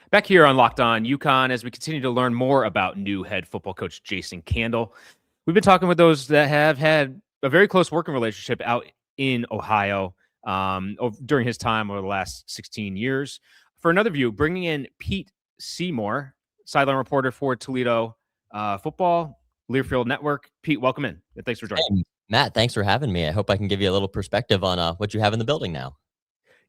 Back here on Locked On UConn, as we continue to learn more about new head football coach Jason Candle, we've been talking with those that have had a very close working relationship out in Ohio during his time over the last 16 years. For another view, bringing in Pete Seymour, sideline reporter for Toledo football, Learfield Network. Pete, welcome in. And thanks for joining. Hey, Matt, thanks for having me. I hope I can give you a little perspective on what you have in the building now.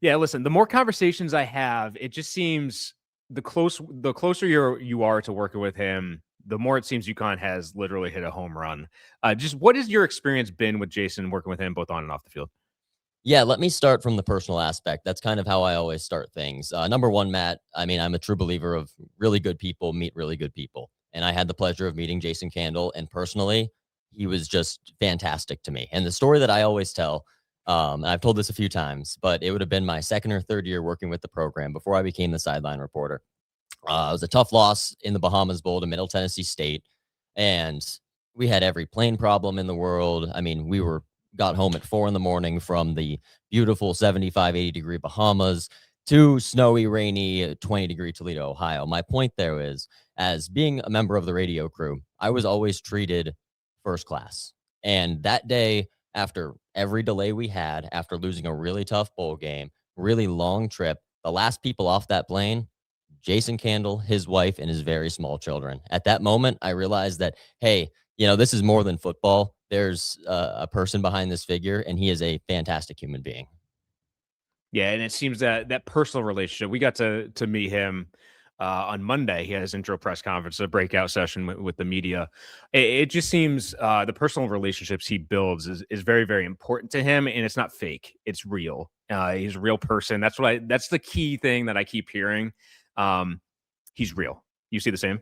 Yeah, listen, the more conversations I have, it just seems the closer you are to working with him, the more it seems UConn has literally hit a home run. Just what has your experience been with Jason working with him both on and off the field? Yeah, let me start from the personal aspect. That's kind of how I always start things. Number one, Matt, I mean, I'm a true believer of really good people meet really good people. And I had the pleasure of meeting Jason Candle. And personally, he was just fantastic to me. And the story that I always tell, and I've told this a few times, but it would have been my second or third year working with the program before I became the sideline reporter. It was a tough loss in the Bahamas Bowl to Middle Tennessee State. And we had every plane problem in the world. I mean, we got home at 4 a.m. from the beautiful 75, 80-degree Bahamas to snowy, rainy, 20-degree Toledo, Ohio. My point there is, as being a member of the radio crew, I was always treated first class. And that day, after every delay we had, after losing a really tough bowl game, really long trip, the last people off that plane, Jason Candle, his wife, and his very small children. At that moment, I realized that, hey, this is more than football. There's a person behind this figure, and he is a fantastic human being. Yeah, and it seems that personal relationship. We got to meet him on Monday. He had his intro press conference, a breakout session with the media. It just seems the personal relationships he builds is very, very important to him, and it's not fake. It's real. He's a real person. That's the key thing that I keep hearing. He's real. You see the same?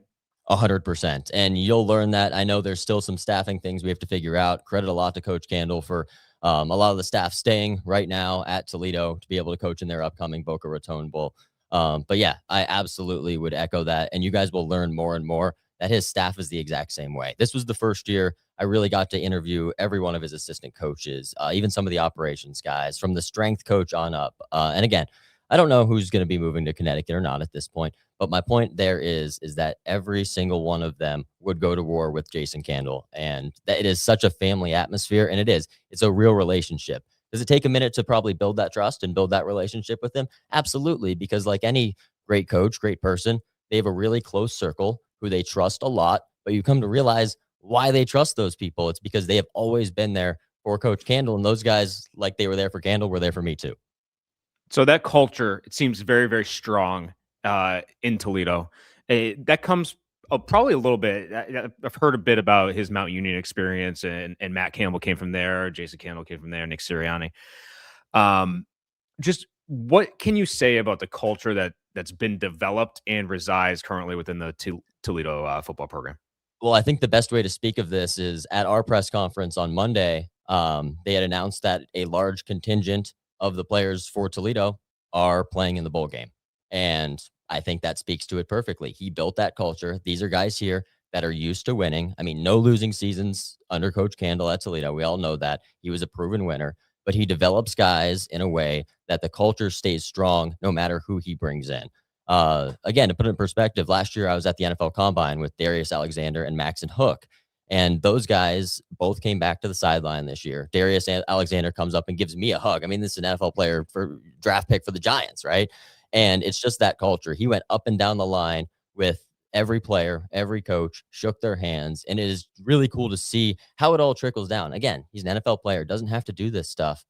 100%. And you'll learn that. I know there's still some staffing things we have to figure out. Credit a lot to Coach Candle for a lot of the staff staying right now at Toledo to be able to coach in their upcoming Boca Raton Bowl. But yeah, I absolutely would echo that. And you guys will learn more and more that his staff is the exact same way. This was the first year I really got to interview every one of his assistant coaches, even some of the operations guys, from the strength coach on up. And again, I don't know who's going to be moving to Connecticut or not at this point. But my point there is that every single one of them would go to war with Jason Candle. And that it is such a family atmosphere. And it's a real relationship. Does it take a minute to probably build that trust and build that relationship with them? Absolutely. Because like any great coach, great person, they have a really close circle who they trust a lot. But you come to realize why they trust those people. It's because they have always been there for Coach Candle. And those guys, like they were there for Candle, were there for me too. So that culture, it seems very, very strong in Toledo. That comes probably a little bit. I've heard a bit about his Mount Union experience, and Matt Campbell came from there. Jason Candle came from there. Nick Sirianni. Just what can you say about the culture that's been developed and resides currently within the Toledo football program? Well, I think the best way to speak of this is at our press conference on Monday. They had announced that a large contingent of the players for Toledo are playing in the bowl game. And I think that speaks to it perfectly. He built that culture. These are guys here that are used to winning. I mean, no losing seasons under Coach Candle at Toledo. We all know that. He was a proven winner, but he develops guys in a way that the culture stays strong no matter who he brings in. Again, to put it in perspective, last year I was at the NFL Combine with Darius Alexander and Maxon Hook. And those guys both came back to the sideline this year. Darius Alexander comes up and gives me a hug. I mean, this is an NFL player for draft pick for the Giants, right? And it's just that culture. He went up and down the line with every player, every coach, shook their hands. And it is really cool to see how it all trickles down. Again, he's an NFL player, doesn't have to do this stuff.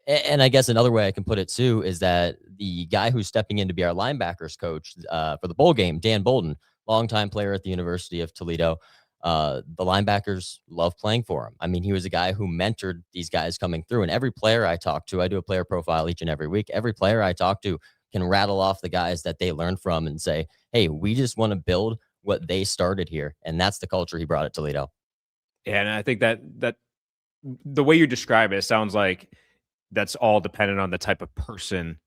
And I guess another way I can put it too is that the guy who's stepping in to be our linebackers coach for the bowl game, Dan Bolden, longtime player at the University of Toledo, the linebackers love playing for him. I mean, he was a guy who mentored these guys coming through. And every player I talk to, I do a player profile each and every week. Every player I talk to can rattle off the guys that they learned from and say, hey, we just want to build what they started here. And that's the culture he brought at Toledo. Yeah, and I think that the way you describe it sounds like that's all dependent on the type of person,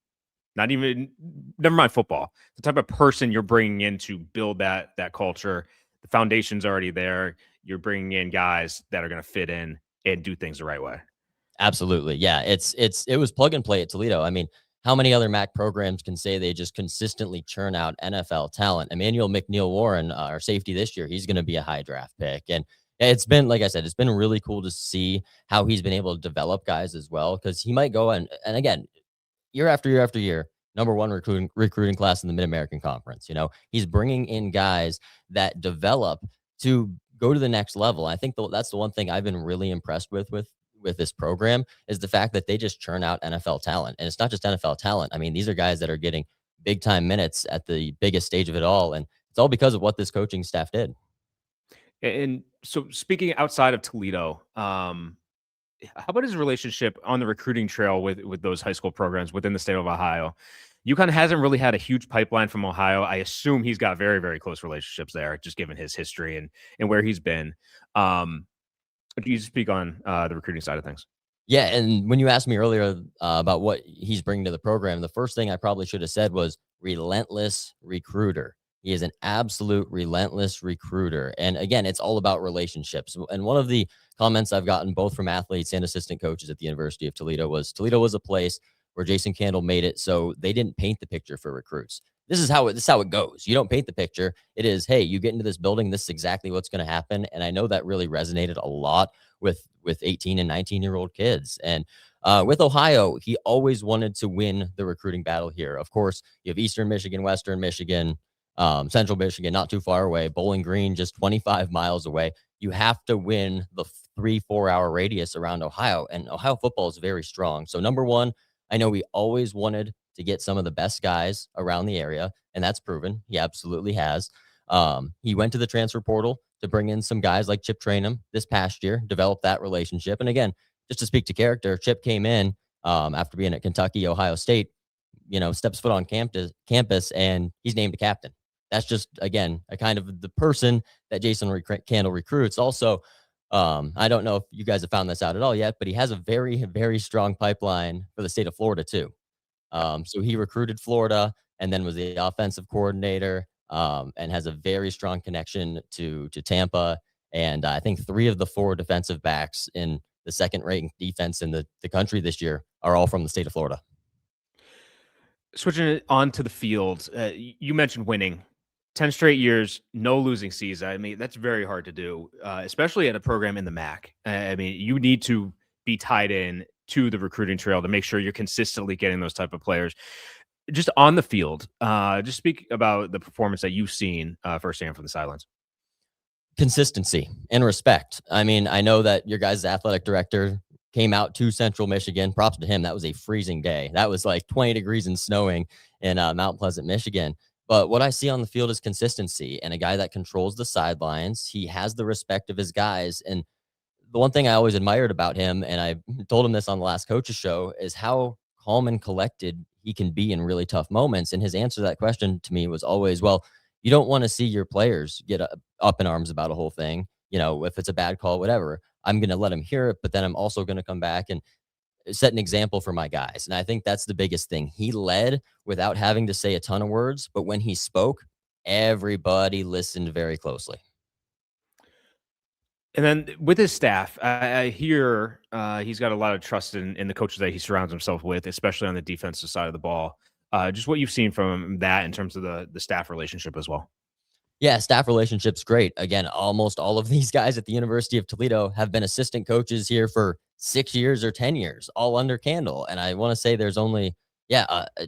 never mind football, the type of person you're bringing in to build that culture. The foundation's already there. You're bringing in guys that are going to fit in and do things the right way. Absolutely. Yeah. It was plug and play at Toledo. I mean, how many other MAC programs can say they just consistently churn out NFL talent? Emmanuel McNeil-Warren, our safety this year, he's going to be a high draft pick. And it's been, like I said, it's been really cool to see how he's been able to develop guys as well, because he might go and again, year after year after year, number one recruiting class in the Mid American Conference. He's bringing in guys that develop to go to the next level. I think that's the one thing I've been really impressed with this program is the fact that they just churn out NFL talent, and it's not just NFL talent. I mean, these are guys that are getting big time minutes at the biggest stage of it all, and it's all because of what this coaching staff did. And so, speaking outside of Toledo, how about his relationship on the recruiting trail with those high school programs within the state of Ohio? UConn hasn't really had a huge pipeline from Ohio. I assume he's got very, very close relationships there, just given his history and where he's been. Do you speak on the recruiting side of things? Yeah, and when you asked me earlier about what he's bringing to the program, the first thing I probably should have said was relentless recruiter. He is an absolute relentless recruiter. And again, it's all about relationships. And one of the comments I've gotten both from athletes and assistant coaches at the University of Toledo was a place where Jason Candle made it so they didn't paint the picture for recruits. This is how it goes. You don't paint the picture. It is, hey, you get into this building, this is exactly what's going to happen. And I know that really resonated a lot with 18 and 19-year-old kids. And with Ohio, he always wanted to win the recruiting battle here. Of course, you have Eastern Michigan, Western Michigan, Central Michigan, not too far away, Bowling Green, just 25 miles away. You have to win the 3-4 hour radius around Ohio, and Ohio football is very strong. So number one, I know he always wanted to get some of the best guys around the area, and that's proven. He absolutely has. He went to the transfer portal to bring in some guys like Chip Trainum this past year, develop that relationship. And again, just to speak to character, Chip came in after being at Kentucky, Ohio State, steps foot on campus, and he's named a captain. That's just, again, a kind of the person that Jason Candle recruits. Also, I don't know if you guys have found this out at all yet, but he has a very, very strong pipeline for the state of Florida too. So he recruited Florida and then was the offensive coordinator, and has a very strong connection to Tampa. And I think 3 of the 4 defensive backs in the second ranked defense in the country this year are all from the state of Florida. Switching it on to the field, you mentioned winning. 10 straight years, no losing season. I mean, that's very hard to do, especially at a program in the MAC. I mean, you need to be tied in to the recruiting trail to make sure you're consistently getting those type of players. Just on the field, just speak about the performance that you've seen firsthand from the sidelines. Consistency and respect. I mean, I know that your guys' athletic director came out to Central Michigan. Props to him. That was a freezing day. That was like 20 degrees and snowing in Mount Pleasant, Michigan. But what I see on the field is consistency and a guy that controls the sidelines. He has the respect of his guys. And the one thing I always admired about him, and I told him this on the last coach's show, is how calm and collected he can be in really tough moments. And his answer to that question to me was always, well, you don't want to see your players get up in arms about a whole thing. If it's a bad call, whatever, I'm going to let them hear it. But then I'm also going to come back and set an example for my guys. And I think that's the biggest thing. He led without having to say a ton of words, but when he spoke, everybody listened very closely. And then with his staff, I hear he's got a lot of trust in the coaches that he surrounds himself with, especially on the defensive side of the ball. Just what you've seen from that in terms of the staff relationship as well. Yeah, staff relationships great. Again, almost all of these guys at the University of Toledo have been assistant coaches here for 6 years or 10 years, all under Candle. And I want to say there's only,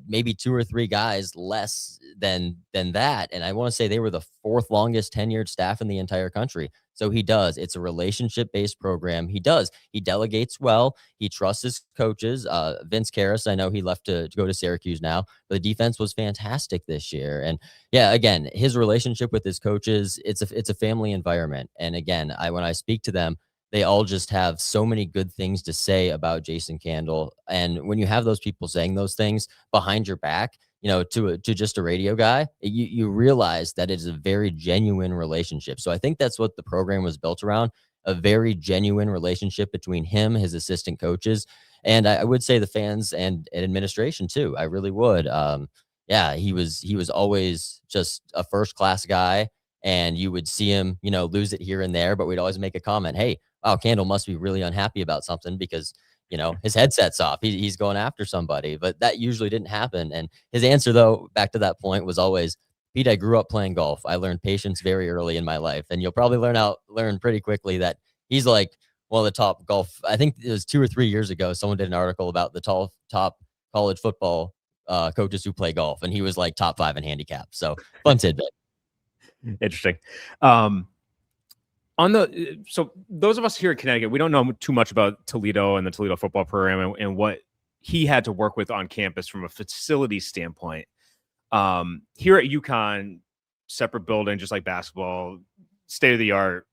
maybe 2 or 3 guys less than that. And I want to say they were the 4th longest tenured staff in the entire country. So he does. It's a relationship-based program. He does. He delegates well. He trusts his coaches. Vince Karras, I know he left to go to Syracuse now, but the defense was fantastic this year. And yeah, again, his relationship with his coaches, it's a family environment. And again, when I speak to them, they all just have so many good things to say about Jason Candle. And when you have those people saying those things behind your back, to just a radio guy, you realize that it is a very genuine relationship. So I think that's what the program was built around, a very genuine relationship between him, his assistant coaches, and I would say the fans and administration too. I really would. He was always just a first class guy, and you would see him, lose it here and there, but we'd always make a comment, hey, wow, Candle must be really unhappy about something because his headset's off. He's going after somebody, but that usually didn't happen. And his answer, though, back to that point, was always, Pete, I grew up playing golf. I learned patience very early in my life. And you'll probably learn pretty quickly that he's like one of the top golf. I think it was 2 or 3 years ago, someone did an article about the top college football coaches who play golf, and he was like top 5 in handicap. So fun tidbit. Interesting. So those of us here in Connecticut, we don't know too much about Toledo and the Toledo football program and what he had to work with on campus from a facility standpoint. Here at UConn, separate building, just like basketball, state of the art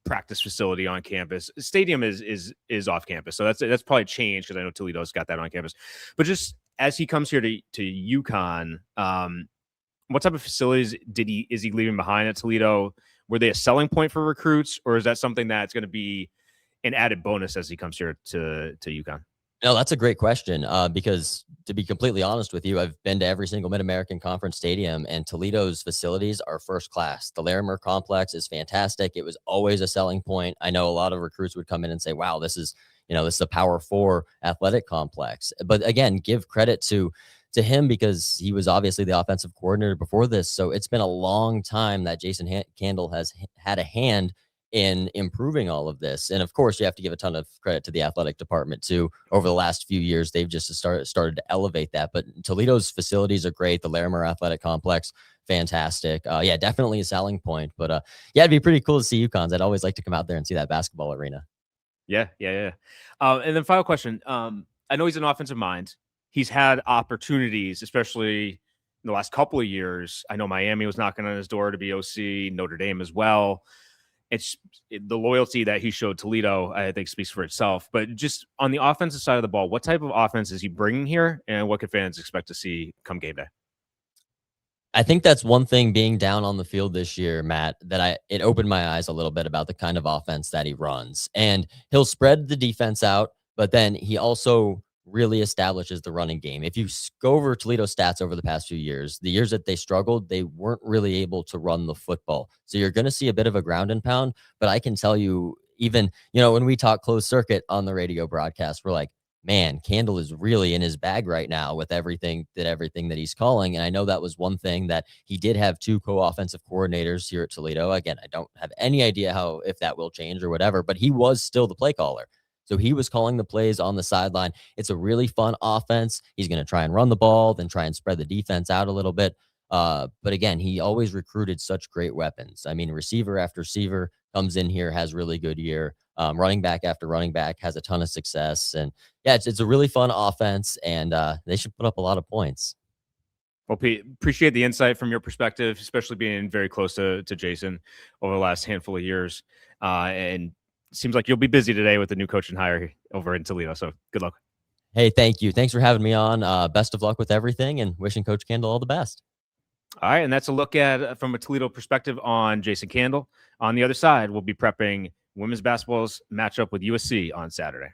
practice facility on campus. Stadium is off campus, so that's probably changed because I know Toledo's got that on campus. But just as he comes here to UConn, what type of facilities is he leaving behind at Toledo? Were they a selling point for recruits, or is that something that's going to be an added bonus as he comes here to UConn? No, that's a great question, because to be completely honest with you, I've been to every single Mid-American Conference stadium, and Toledo's facilities are first class. The Larimer complex is fantastic. It was always a selling point. I know a lot of recruits would come in and say, wow, this is a Power 4 athletic complex. But again, give credit to him because he was obviously the offensive coordinator before this. So it's been a long time that Jason Candle has had a hand in improving all of this. And of course, you have to give a ton of credit to the athletic department too. Over the last few years, they've just started to elevate that. But Toledo's facilities are great. The Larimer Athletic Complex, fantastic. Yeah, definitely a selling point. But yeah, it'd be pretty cool to see UConn's. I'd always like to come out there and see that basketball arena. Yeah. And then final question. I know he's an offensive mind. He's had opportunities, especially in the last couple of years. I know Miami was knocking on his door to be OC, Notre Dame as well. It's the loyalty that he showed Toledo, I think, speaks for itself. But just on the offensive side of the ball, what type of offense is he bringing here, and what can fans expect to see come game day? I think that's one thing being down on the field this year, Matt, that it opened my eyes a little bit about the kind of offense that he runs. And he'll spread the defense out, but then he also really establishes the running game. If you go over Toledo's stats over the past few years, the years that they struggled, they weren't really able to run the football. So you're going to see a bit of a ground and pound, but I can tell you, even, when we talk closed circuit on the radio broadcast, we're like, man, Candle is really in his bag right now with everything that he's calling. And I know that was one thing that he did have 2 co-offensive coordinators here at Toledo. Again, I don't have any idea if that will change or whatever, but he was still the play caller. So he was calling the plays on the sideline. It's a really fun offense. He's going to try and run the ball, then try and spread the defense out a little bit. But again, he always recruited such great weapons. I mean, receiver after receiver comes in here, has really good year. Running back after running back has a ton of success. And yeah, it's a really fun offense, and they should put up a lot of points. Well, Pete, appreciate the insight from your perspective, especially being very close to Jason over the last handful of years. And seems like you'll be busy today with the new coach and hire over in Toledo. So good luck. Hey, thank you. Thanks for having me on. Best of luck with everything, and wishing Coach Candle all the best. All right. And that's a look at from a Toledo perspective on Jason Candle. On the other side, we'll be prepping women's basketball's matchup with USC on Saturday.